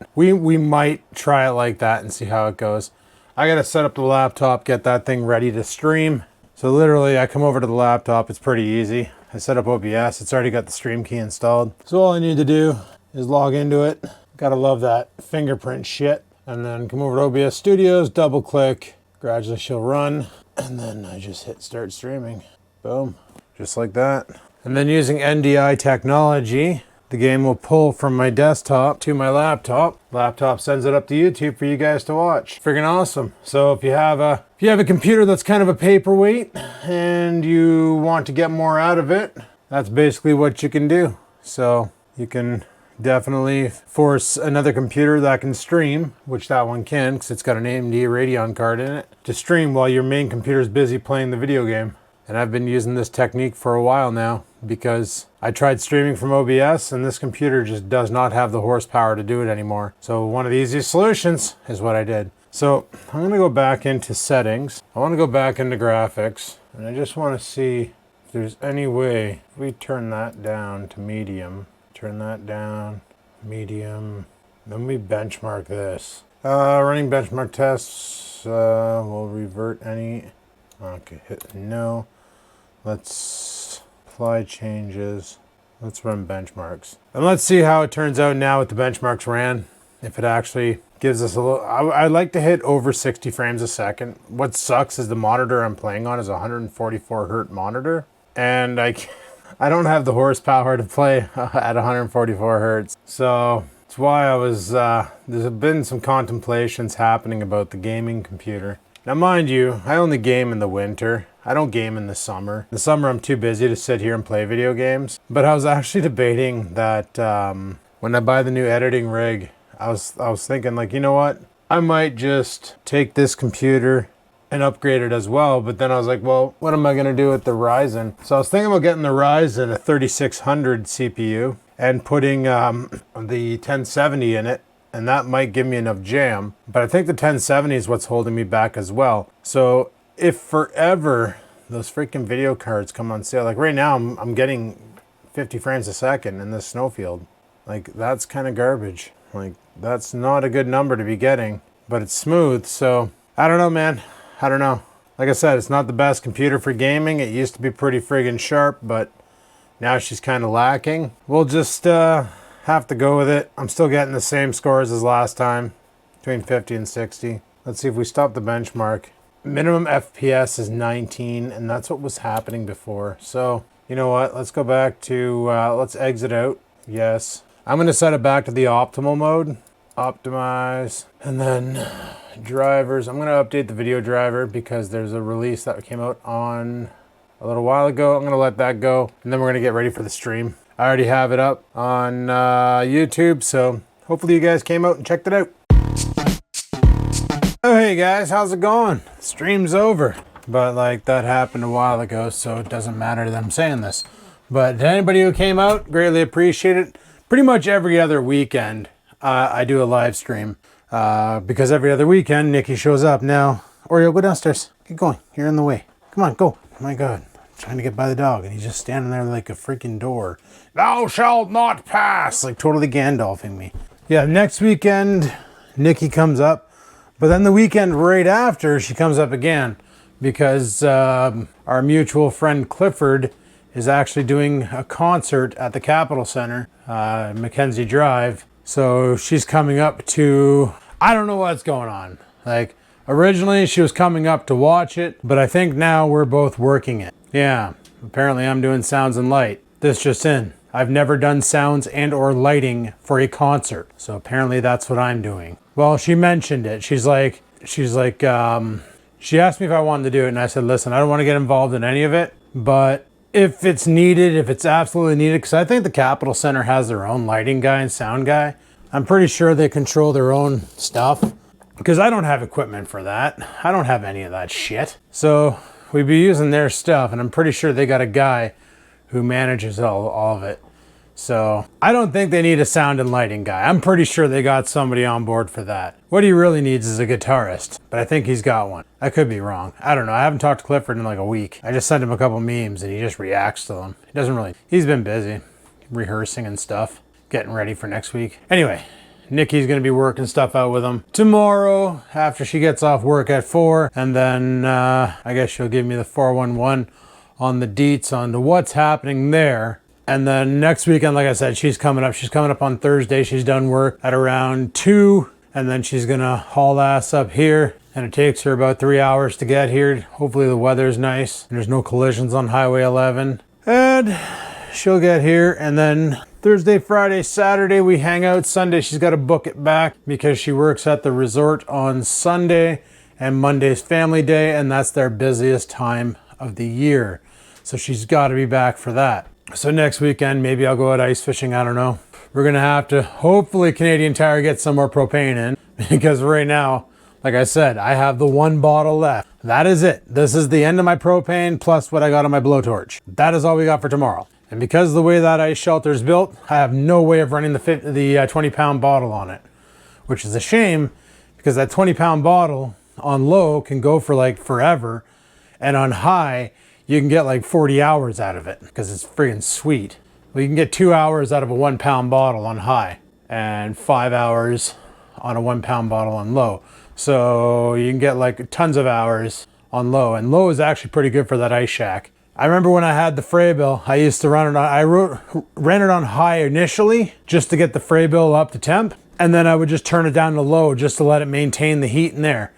try it like that and see how it goes. I gotta set up the laptop, get that thing ready to stream. So literally I come over to the laptop, it's pretty easy. I set up OBS, it's already got the stream key installed. So all I need to do is log into it. Gotta love that fingerprint shit. And then come over to OBS Studios, double click, gradually she'll run. And then I just hit start streaming. Boom, just like that. And then using NDI technology, the game will pull from my desktop to my laptop. Laptop sends it up to YouTube for you guys to watch. Freaking awesome. So if you have a computer that's kind of a paperweight and you want to get more out of it, that's basically what you can do. So you can definitely force another computer that can stream, which that one can because it's got an AMD Radeon card in it, to stream while your main computer is busy playing the video game. And I've been using this technique for a while now because I tried streaming from OBS and this computer just does not have the horsepower to do it anymore. So one of the easiest solutions is what I did. So I'm going to go back into settings. I want to go back into graphics and I just want to see if there's any way we turn that down to medium. Turn that down, medium. Then we benchmark this. Running benchmark tests. We'll revert any. Okay, hit no. Let's apply changes. Let's run benchmarks. And let's see how it turns out now with the benchmarks ran. If it actually gives us a little, I like to hit over 60 frames a second. What sucks is the monitor I'm playing on is a 144 hertz monitor. And I don't have the horsepower to play at 144 hertz. So that's why I was, there's been some contemplations happening about the gaming computer. Now mind you, I only game in the winter. I don't game in the summer. In the summer I'm too busy to sit here and play video games. But I was actually debating that when I buy the new editing rig, I was thinking like, you know what? I might just take this computer and upgrade it as well. But then I was like, well, what am I gonna do with the Ryzen? So I was thinking about getting the Ryzen, a 3600 CPU, and putting the 1070 in it. And that might give me enough jam. But I think the 1070 is what's holding me back as well. So if forever those freaking video cards come on sale, like right now I'm getting 50 frames a second in this snowfield. Like that's kind of garbage. Like that's not a good number to be getting, but it's smooth. So I don't know, man. I don't know. Like I said, it's not the best computer for gaming. It used to be pretty friggin' sharp, but now she's kind of lacking. We'll just have to go with it. I'm still getting the same scores as last time, between 50 and 60. Let's see if we stop the benchmark. Minimum FPS is 19, and that's what was happening before. So, you know what? Let's go back to, let's exit out. Yes. I'm going to set it back to the optimal mode. Optimize. And then drivers. I'm going to update the video driver because there's a release that came out on a little while ago. I'm going to let that go, and then we're going to get ready for the stream. I already have it up on YouTube, so hopefully you guys came out and checked it out. Oh, hey guys, how's it going? Stream's over. But like that happened a while ago, so it doesn't matter that I'm saying this. But to anybody who came out, greatly appreciate it. Pretty much every other weekend, I do a live stream. Because every other weekend, Nikki shows up. Now, Oreo, go downstairs. Get going. You're in the way. Come on, go. My God. I'm trying to get by the dog, and he's just standing there like a freaking door. Thou shalt not pass! Like totally Gandalfing me. Yeah, next weekend, Nikki comes up. But then the weekend right after, she comes up again. Because our mutual friend Clifford is actually doing a concert at the Capitol Center, Mackenzie Drive. So she's coming up to, I don't know what's going on. Like originally she was coming up to watch it, but I think now we're both working it. Yeah, apparently I'm doing sounds and light. This just in. I've never done sounds and or lighting for a concert. So apparently that's what I'm doing. Well, she mentioned it. She asked me if I wanted to do it, and I said, listen, I don't want to get involved in any of it, but if it's needed, if it's absolutely needed, because I think the Capitol Center has their own lighting guy and sound guy. I'm pretty sure they control their own stuff, because I don't have equipment for that. I don't have any of that shit. So we'd be using their stuff, and I'm pretty sure they got a guy who manages all of it. So I don't think they need a sound and lighting guy. I'm pretty sure they got somebody on board for that. What he really needs is a guitarist, but I think he's got one. I could be wrong. I don't know. I haven't talked to Clifford in like a week. I just sent him a couple memes and he just reacts to them. He doesn't really, he's been busy rehearsing and stuff, getting ready for next week. Anyway, Nikki's gonna be working stuff out with him tomorrow after she gets off work at 4. And then I guess she'll give me the 411 on the deets on to what's happening there. And then next weekend, like I said, she's coming up. She's coming up on Thursday. She's done work at around 2. And then she's gonna haul ass up here. And it takes her about 3 hours to get here. Hopefully the weather's nice and there's no collisions on Highway 11. And she'll get here, and then Thursday, Friday, Saturday we hang out. Sunday she's got to book it back because she works at the resort on Sunday, and Monday's family day, and that's their busiest time of the year. So she's got to be back for that. So next weekend, maybe I'll go out ice fishing. I don't know. We're going to have to, hopefully Canadian Tire gets some more propane in, because right now, like I said, I have the 1 bottle left. That is it. This is the end of my propane plus what I got on my blowtorch. That is all we got for tomorrow. And because of the way that ice shelter is built, I have no way of running the 20-pound bottle on it, which is a shame, because that 20-pound bottle on low can go for like forever, and on high you can get like 40 hours out of it because it's friggin' sweet. Well, you can get 2 hours out of a 1-pound bottle on high and 5 hours on a 1-pound bottle on low. So you can get like tons of hours on low, and low is actually pretty good for that ice shack. I remember when I had the Freybill, I used to run it on, ran it on high initially just to get the Freybill up to temp, and then I would just turn it down to low just to let it maintain the heat in there.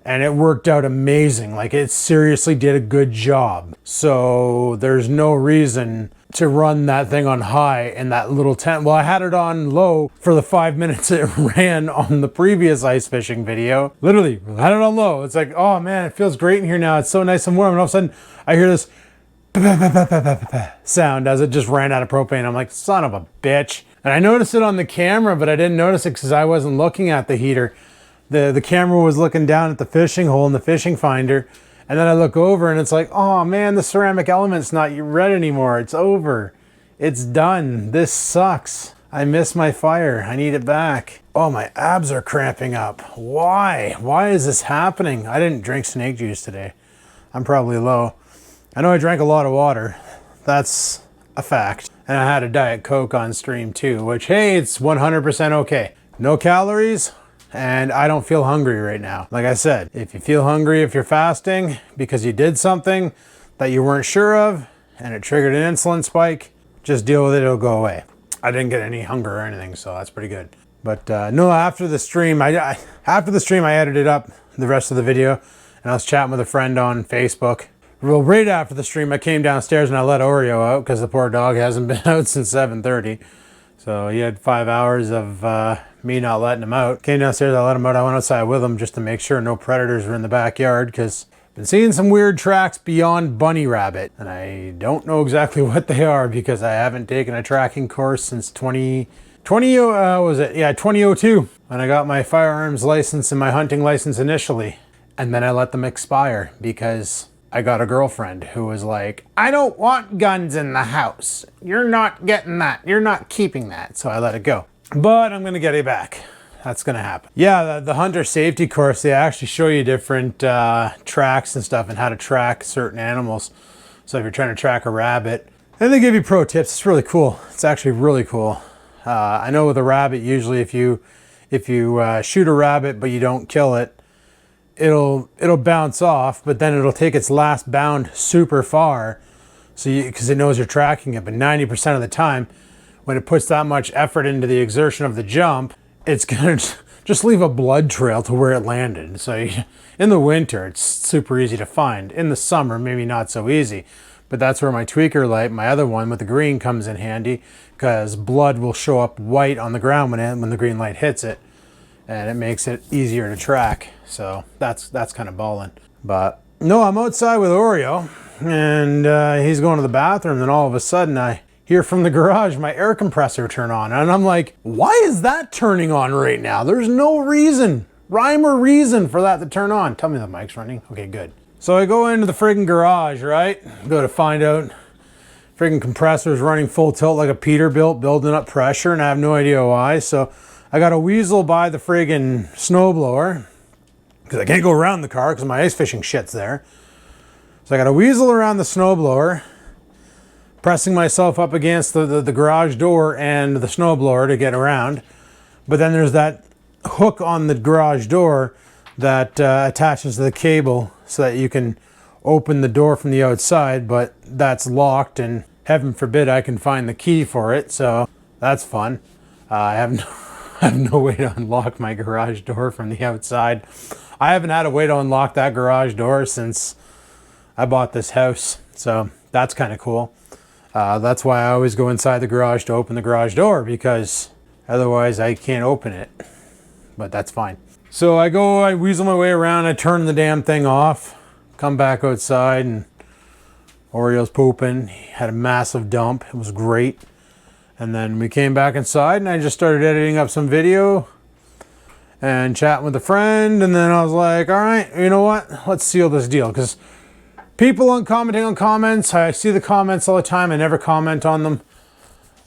And it worked out amazing. Like, it seriously did a good job. So there's no reason to run that thing on high in that little tent. Well, I had it on low for the 5 minutes it ran on the previous ice fishing video. Literally, I had it on low. It's like, oh man, it feels great in here now. It's so nice and warm. And all of a sudden, I hear this sound as it just ran out of propane. I'm like, son of a bitch. And I noticed it on the camera, but I didn't notice it because I wasn't looking at the heater. The camera was looking down at the fishing hole in the fishing finder. And then I look over and it's like, oh man, the ceramic element's not red anymore. It's over. It's done. This sucks. I miss my fire. I need it back. Oh, my abs are cramping up. Why? Why is this happening? I didn't drink snake juice today. I'm probably low. I know I drank a lot of water. That's a fact. And I had a Diet Coke on stream too, which, hey, it's 100% okay. No calories, and I don't feel hungry right now. Like I said, if you feel hungry, if you're fasting because you did something that you weren't sure of and it triggered an insulin spike, just deal with it, it'll go away. I didn't get any hunger or anything, so that's pretty good. But no, after the stream, I edited up the rest of the video, and I was chatting with a friend on Facebook. Well, right after the stream, I came downstairs and I let Oreo out because the poor dog hasn't been out since 7:30. So he had 5 hours of me not letting him out. Came downstairs, I let him out. I went outside with him just to make sure no predators were in the backyard, because I've been seeing some weird tracks beyond bunny rabbit. And I don't know exactly what they are because I haven't taken a tracking course since 2002, when I got my firearms license and my hunting license initially. And then I let them expire because I got a girlfriend who was like, I don't want guns in the house. You're not getting that. You're not keeping that. So I let it go. But I'm going to get it back. That's going to happen. Yeah, the hunter safety course, they actually show you different tracks and stuff and how to track certain animals. So if you're trying to track a rabbit, and they give you pro tips. It's really cool. It's actually really cool. I know with a rabbit, usually if you shoot a rabbit but you don't kill it, it'll bounce off, but then it'll take its last bound super far, so because it knows you're tracking it. But 90% of the time, when it puts that much effort into the exertion of the jump, it's gonna just leave a blood trail to where it landed. So in the winter, it's super easy to find. In the summer, maybe not so easy. But that's where my tweaker light, my other one with the green, comes in handy, because blood will show up white on the ground when the green light hits it. And it makes it easier to track. So that's kind of ballin'. But no, I'm outside with Oreo, and he's going to the bathroom, and all of a sudden I hear from the garage my air compressor turn on. And I'm like, why is that turning on right now? There's no reason, rhyme or reason for that to turn on. Tell me the mic's running. Okay, good. So I go into the friggin' garage, right? Go to find out friggin' compressor's running full tilt like a Peterbilt, building up pressure, and I have no idea why. So I got a weasel by the friggin' snowblower, because I can't go around the car because my ice fishing shit's there. So I got a weasel around the snowblower, pressing myself up against the garage door and the snowblower to get around. But then there's that hook on the garage door that attaches to the cable so that you can open the door from the outside, but that's locked, and heaven forbid I can find the key for it, so that's fun. I have no way to unlock my garage door from the outside. I haven't had a way to unlock that garage door since I bought this house, so that's kind of cool. That's why I always go inside the garage to open the garage door, because otherwise I can't open it. But that's fine. So I weasel my way around, I turn the damn thing off, come back outside, and Oreo's pooping. He had a massive dump. It was great. And then we came back inside and I just started editing up some video and chatting with a friend. And then I was like, all right, you know what? Let's seal this deal. Because people commenting on comments, I see the comments all the time. I never comment on them.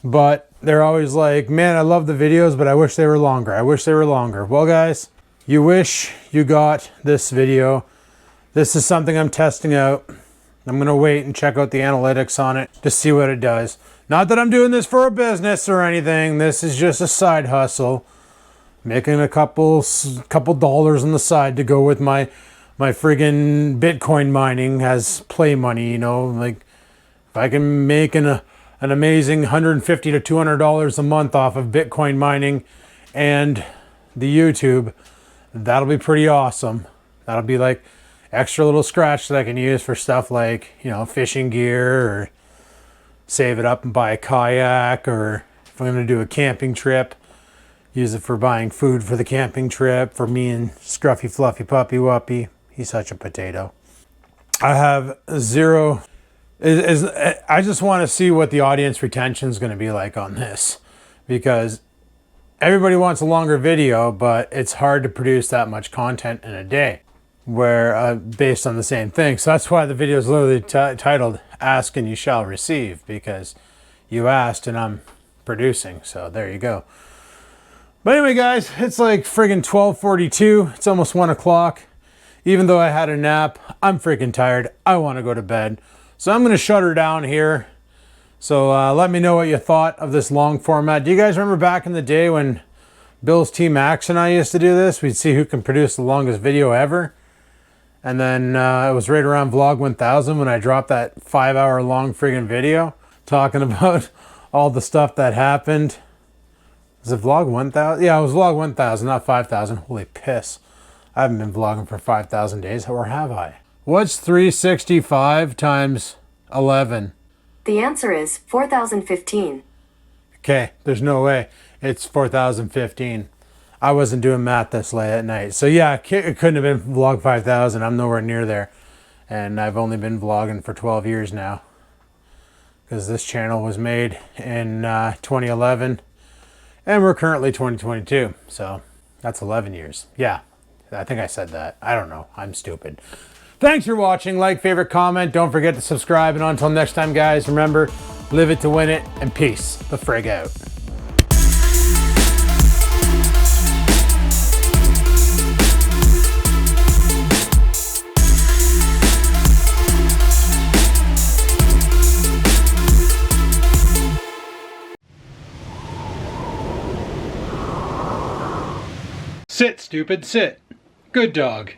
But they're always like, man, I love the videos, but I wish they were longer. I wish they were longer. Well, guys, you wish you got this video. This is something I'm testing out. I'm going to wait and check out the analytics on it to see what it does. Not that I'm doing this for a business or anything. This is just a side hustle. Making a couple dollars on the side to go with my friggin' Bitcoin mining as play money, you know. Like, if I can make an amazing $150 to $200 a month off of Bitcoin mining and the YouTube, that'll be pretty awesome. That'll be like extra little scratch that I can use for stuff like, you know, fishing gear, or save it up and buy a kayak, or if I'm going to do a camping trip, use it for buying food for the camping trip for me and Scruffy Fluffy Puppy Wuppy. He's such a potato. I have zero. I just want to see what the audience retention is going to be like on this, because everybody wants a longer video, but it's hard to produce that much content in a day where based on the same thing. So that's why the video is literally titled Ask and You Shall Receive, because you asked and I'm producing. So there you go. But anyway, guys, it's like friggin' 12:42. It's almost 1 o'clock. Even though I had a nap, I'm freaking tired. I want to go to bed. So I'm going to shut her down here. So let me know what you thought of this long format. Do you guys remember back in the day when Bill's T Max and I used to do this? We'd see who can produce the longest video ever. And then it was right around Vlog 1000 when I dropped that 5-hour long friggin' video talking about all the stuff that happened. Was it Vlog 1000? Yeah, it was Vlog 1000, not 5000. Holy piss. I haven't been vlogging for 5,000 days, or have I? What's 365 times 11? The answer is 4015. Okay, there's no way. It's 4015. I wasn't doing math this late at night. So yeah, it couldn't have been Vlog 5000. I'm nowhere near there. And I've only been vlogging for 12 years now, because this channel was made in 2011 and we're currently 2022. So that's 11 years. Yeah, I think I said that. I don't know. I'm stupid. Thanks for watching. Like, favorite, comment. Don't forget to subscribe. And until next time, guys, remember, live it to win it, and peace the frig out. Sit, stupid, sit. Good dog.